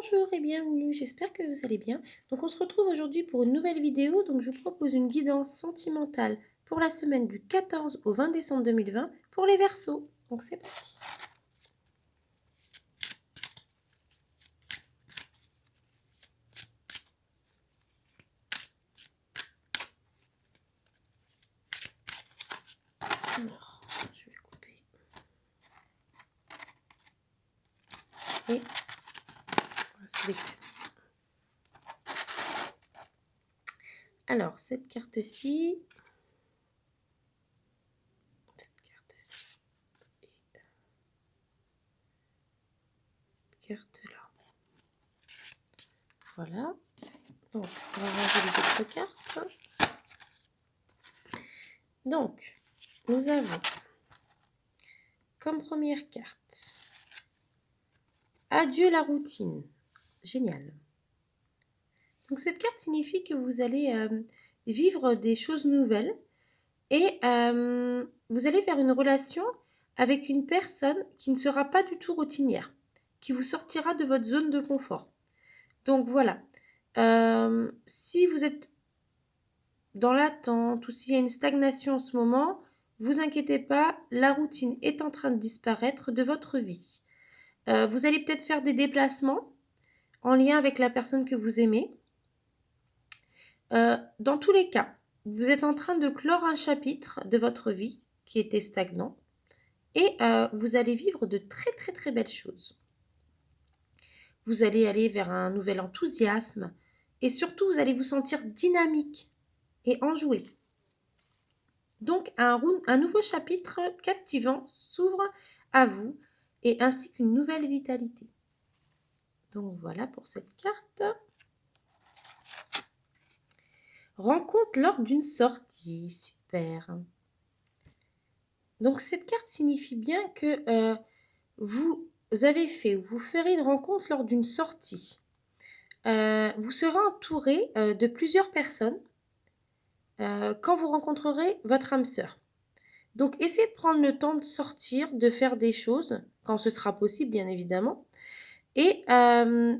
Bonjour et bienvenue, j'espère que vous allez bien. Donc on se retrouve aujourd'hui pour une nouvelle vidéo. Donc je vous propose une guidance sentimentale pour la semaine du 14 au 20 décembre 2020 pour les Verseaux. Donc c'est parti. Alors, je vais couper. Et on va sélectionner. Alors cette carte-ci. Carte-là. Voilà. Donc, on va ranger les autres cartes. Donc, nous avons comme première carte Adieu la routine. Génial. Donc, cette carte signifie que vous allez vivre des choses nouvelles et vous allez vers une relation avec une personne qui ne sera pas du tout routinière, qui vous sortira de votre zone de confort. Donc voilà, si vous êtes dans l'attente ou s'il y a une stagnation en ce moment, vous inquiétez pas, la routine est en train de disparaître de votre vie. Vous allez peut-être faire des déplacements en lien avec la personne que vous aimez. Dans tous les cas, vous êtes en train de clore un chapitre de votre vie qui était stagnant et vous allez vivre de très très très belles choses. Vous allez aller vers un nouvel enthousiasme et surtout vous allez vous sentir dynamique et enjoué. Donc un nouveau chapitre captivant s'ouvre à vous et ainsi qu'une nouvelle vitalité. Donc voilà pour cette carte. Rencontre lors d'une sortie, super. Donc cette carte signifie bien que vous avez fait ou vous ferez une rencontre lors d'une sortie. Vous serez entouré de plusieurs personnes quand vous rencontrerez votre âme sœur. Donc essayez de prendre le temps de sortir, de faire des choses, quand ce sera possible bien évidemment, et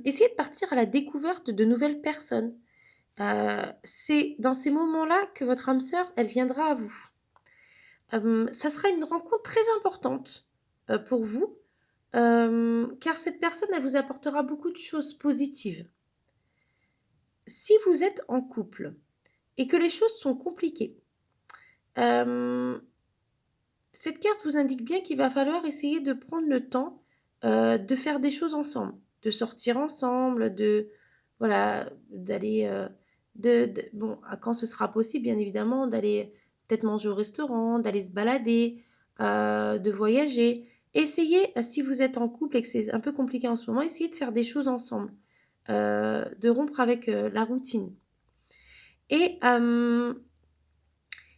essayez de partir à la découverte de nouvelles personnes. C'est dans ces moments-là que votre âme sœur, elle viendra à vous. Ça sera une rencontre très importante pour vous, car cette personne, elle vous apportera beaucoup de choses positives. Si vous êtes en couple et que les choses sont compliquées, cette carte vous indique bien qu'il va falloir essayer de prendre le temps de faire des choses ensemble, de sortir ensemble, voilà, d'aller, bon, quand ce sera possible, bien évidemment, d'aller peut-être manger au restaurant, d'aller se balader, de voyager. Essayez, si vous êtes en couple et que c'est un peu compliqué en ce moment, essayez de faire des choses ensemble, de rompre avec la routine. Et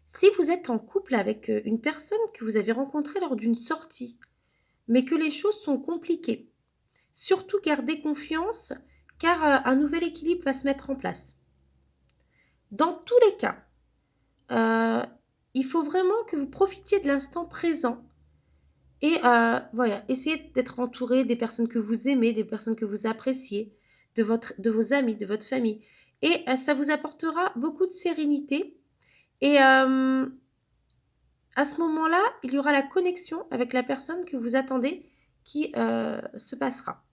si vous êtes en couple avec une personne que vous avez rencontrée lors d'une sortie, mais que les choses sont compliquées, surtout gardez confiance car un nouvel équilibre va se mettre en place. Dans tous les cas, il faut vraiment que vous profitiez de l'instant présent et voilà, essayez d'être entouré des personnes que vous aimez, des personnes que vous appréciez, de vos amis, de votre famille. Et ça vous apportera beaucoup de sérénité. Et à ce moment-là, il y aura la connexion avec la personne que vous attendez qui se passera.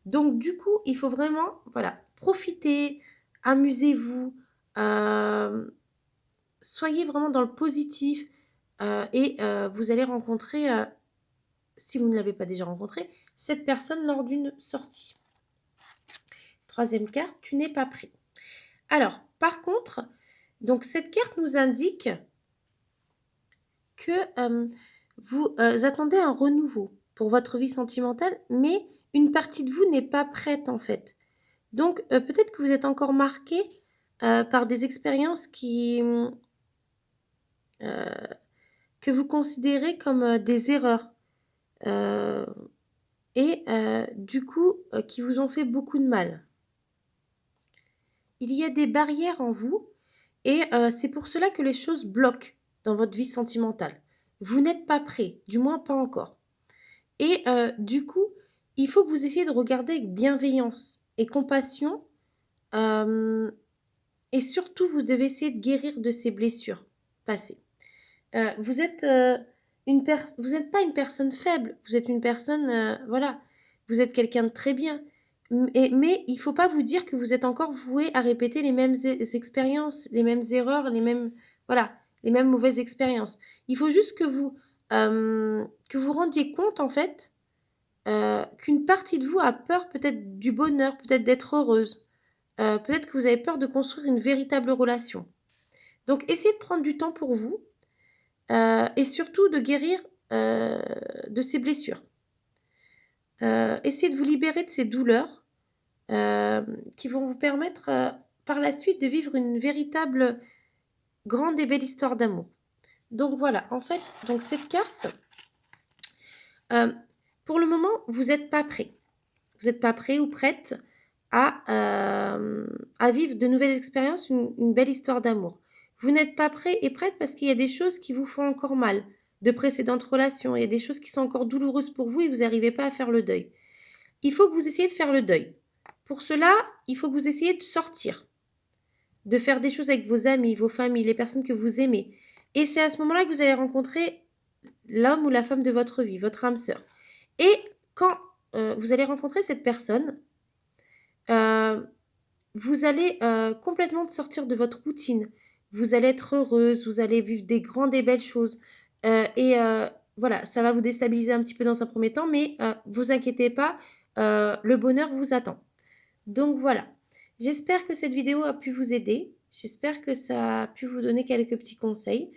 Donc du coup, il faut vraiment, voilà, profiter, amusez-vous, soyez vraiment dans le positif et vous allez rencontrer, si vous ne l'avez pas déjà rencontré, cette personne lors d'une sortie. Troisième carte, tu n'es pas prêt. Alors, par contre, donc cette carte nous indique que vous attendez un renouveau pour votre vie sentimentale, mais une partie de vous n'est pas prête en fait. Donc peut-être que vous êtes encore marqué par des expériences que vous considérez comme des erreurs et du coup qui vous ont fait beaucoup de mal. Il y a des barrières en vous et c'est pour cela que les choses bloquent dans votre vie sentimentale. Vous n'êtes pas prêt, du moins pas encore. Et du coup, il faut que vous essayiez de regarder avec bienveillance et compassion, et surtout, vous devez essayer de guérir de ces blessures passées. Vous êtes, vous n'êtes pas une personne faible, vous êtes une personne, voilà, vous êtes quelqu'un de très bien. Mais il ne faut pas vous dire que vous êtes encore voué à répéter les mêmes expériences, les mêmes erreurs, voilà, les mêmes mauvaises expériences. Il faut juste que vous rendiez compte, en fait, qu'une partie de vous a peur peut-être du bonheur, peut-être d'être heureuse. Peut-être que vous avez peur de construire une véritable relation. Donc, essayez de prendre du temps pour vous, et surtout de guérir de ces blessures. Essayez de vous libérer de ces douleurs qui vont vous permettre par la suite de vivre une véritable grande et belle histoire d'amour. Donc voilà, en fait, donc cette carte, pour le moment, vous n'êtes pas prêt. Vous n'êtes pas prêt ou prête à vivre de nouvelles expériences, une belle histoire d'amour. Vous n'êtes pas prêt et prête parce qu'il y a des choses qui vous font encore mal, de précédentes relations, il y a des choses qui sont encore douloureuses pour vous et vous n'arrivez pas à faire le deuil. Il faut que vous essayiez de faire le deuil. Pour cela, il faut que vous essayiez de sortir, de faire des choses avec vos amis, vos familles, les personnes que vous aimez. Et c'est à ce moment-là que vous allez rencontrer l'homme ou la femme de votre vie, votre âme sœur. Et quand vous allez rencontrer cette personne, vous allez complètement sortir de votre routine. Vous allez être heureuse, vous allez vivre des grandes et belles choses. Voilà, ça va vous déstabiliser un petit peu dans un premier temps, mais vous inquiétez pas, le bonheur vous attend. Donc voilà, j'espère que cette vidéo a pu vous aider. J'espère que ça a pu vous donner quelques petits conseils.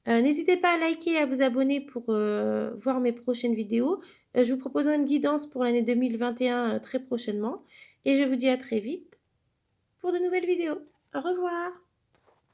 N'hésitez pas à liker et à vous abonner pour voir mes prochaines vidéos. Je vous proposerai une guidance pour l'année 2021 très prochainement. Et je vous dis à très vite pour de nouvelles vidéos. Au revoir!